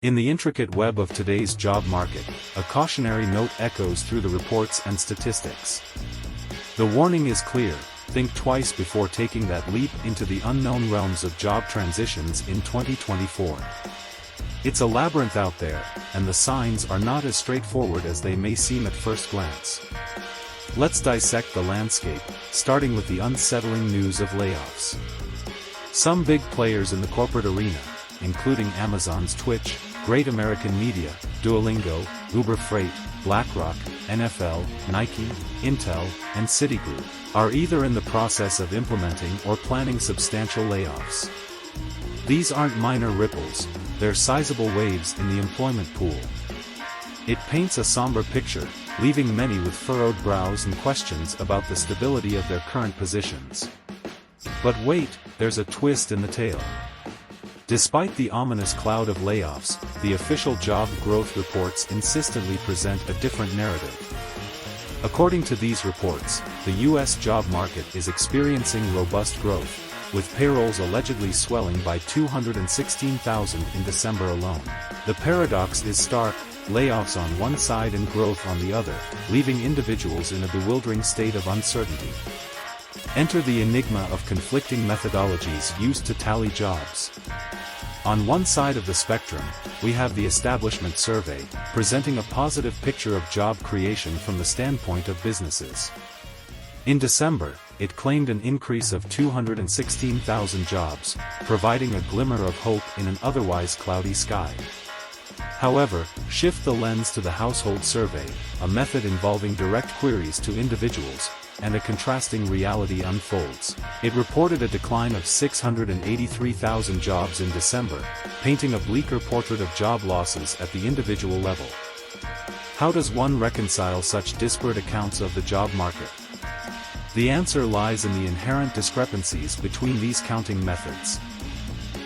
In the intricate web of today's job market, a cautionary note echoes through the reports and statistics. The warning is clear: think twice before taking that leap into the unknown realms of job transitions in 2024. It's a labyrinth out there, and the signs are not as straightforward as they may seem at first glance. Let's dissect the landscape, starting with the unsettling news of layoffs. Some big players in the corporate arena, including Amazon's Twitch, Great American Media, Duolingo, Uber Freight, BlackRock, NFL, Nike, Intel, and Citigroup, are either in the process of implementing or planning substantial layoffs. These aren't minor ripples, they're sizable waves in the employment pool. It paints a somber picture, leaving many with furrowed brows and questions about the stability of their current positions. But wait, there's a twist in the tale. Despite the ominous cloud of layoffs, the official job growth reports insistently present a different narrative. According to these reports, the U.S. job market is experiencing robust growth, with payrolls allegedly swelling by 216,000 in December alone. The paradox is stark: layoffs on one side and growth on the other, leaving individuals in a bewildering state of uncertainty. Enter the enigma of conflicting methodologies used to tally jobs. On one side of the spectrum, we have the establishment survey, presenting a positive picture of job creation from the standpoint of businesses. In December, it claimed an increase of 216,000 jobs, providing a glimmer of hope in an otherwise cloudy sky. However, shift the lens to the household survey, a method involving direct queries to individuals, and a contrasting reality unfolds. It reported a decline of 683,000 jobs in December, painting a bleaker portrait of job losses at the individual level. How does one reconcile such disparate accounts of the job market? The answer lies in the inherent discrepancies between these counting methods.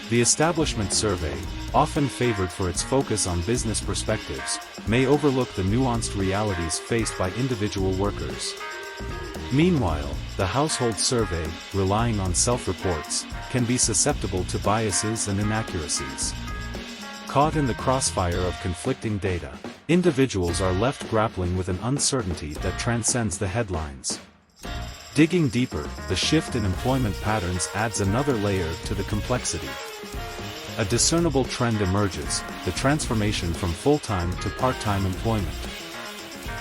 The establishment survey, often favored for its focus on business perspectives, may overlook the nuanced realities faced by individual workers. Meanwhile, the household survey, relying on self-reports, can be susceptible to biases and inaccuracies. Caught in the crossfire of conflicting data, individuals are left grappling with an uncertainty that transcends the headlines. Digging deeper, the shift in employment patterns adds another layer to the complexity. A discernible trend emerges: the transformation from full-time to part-time employment.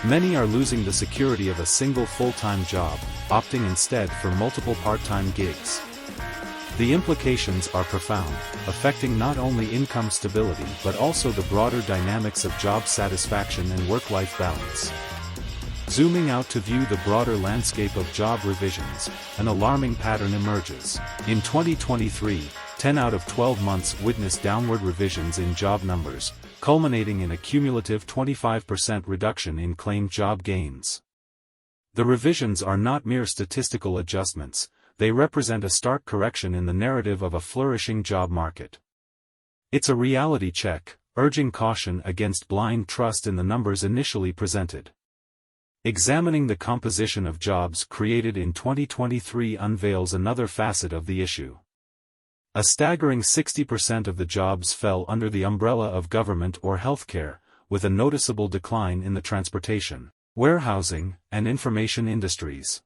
Many are losing the security of a single full-time job, opting instead for multiple part-time gigs. The implications are profound, affecting not only income stability but also the broader dynamics of job satisfaction and work-life balance. Zooming out to view the broader landscape of job revisions, an alarming pattern emerges. In 2023, 10 out of 12 months witnessed downward revisions in job numbers, culminating in a cumulative 25% reduction in claimed job gains. The revisions are not mere statistical adjustments, they represent a stark correction in the narrative of a flourishing job market. It's a reality check, urging caution against blind trust in the numbers initially presented. Examining the composition of jobs created in 2023 unveils another facet of the issue. A staggering 60% of the jobs fell under the umbrella of government or healthcare, with a noticeable decline in the transportation, warehousing, and information industries.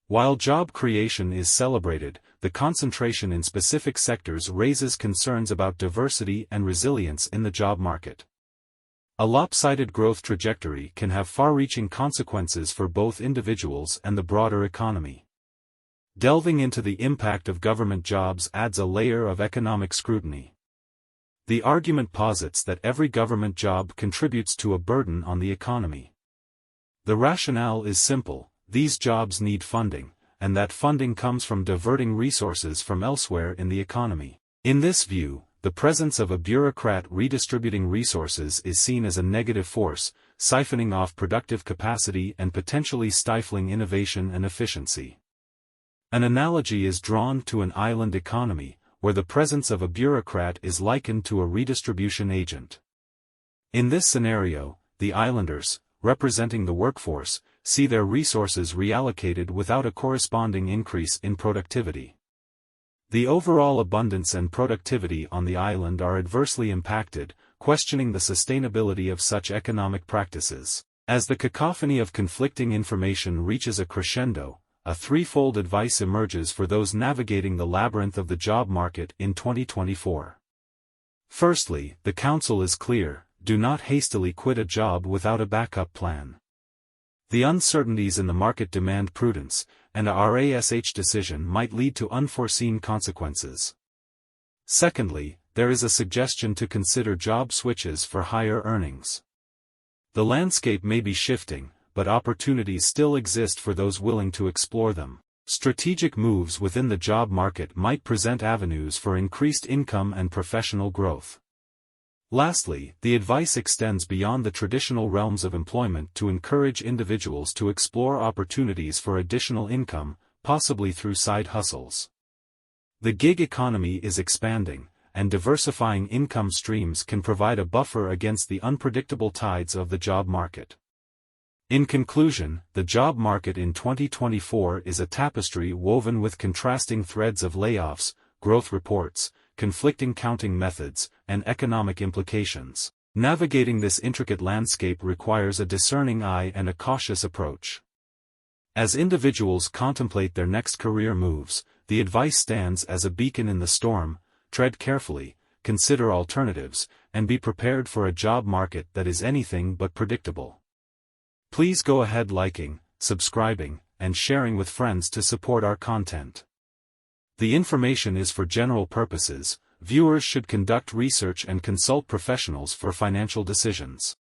While job creation is celebrated, the concentration in specific sectors raises concerns about diversity and resilience in the job market. A lopsided growth trajectory can have far-reaching consequences for both individuals and the broader economy. Delving into the impact of government jobs adds a layer of economic scrutiny. The argument posits that every government job contributes to a burden on the economy. The rationale is simple: these jobs need funding, and that funding comes from diverting resources from elsewhere in the economy. In this view, the presence of a bureaucrat redistributing resources is seen as a negative force, siphoning off productive capacity and potentially stifling innovation and efficiency. An analogy is drawn to an island economy, where the presence of a bureaucrat is likened to a redistribution agent. In this scenario, the islanders, representing the workforce, see their resources reallocated without a corresponding increase in productivity. The overall abundance and productivity on the island are adversely impacted, questioning the sustainability of such economic practices. As the cacophony of conflicting information reaches a crescendo, a threefold advice emerges for those navigating the labyrinth of the job market in 2024. Firstly, the counsel is clear: do not hastily quit a job without a backup plan. The uncertainties in the market demand prudence, and a RASH decision might lead to unforeseen consequences. Secondly, there is a suggestion to consider job switches for higher earnings. The landscape may be shifting, but opportunities still exist for those willing to explore them. Strategic moves within the job market might present avenues for increased income and professional growth. Lastly, the advice extends beyond the traditional realms of employment to encourage individuals to explore opportunities for additional income, possibly through side hustles. The gig economy is expanding, and diversifying income streams can provide a buffer against the unpredictable tides of the job market. In conclusion, the job market in 2024 is a tapestry woven with contrasting threads of layoffs, growth reports, conflicting counting methods, and economic implications. Navigating this intricate landscape requires a discerning eye and a cautious approach. As individuals contemplate their next career moves, the advice stands as a beacon in the storm: tread carefully, consider alternatives, and be prepared for a job market that is anything but predictable. Please go ahead liking, subscribing, and sharing with friends to support our content. The information is for general purposes. Viewers should conduct research and consult professionals for financial decisions.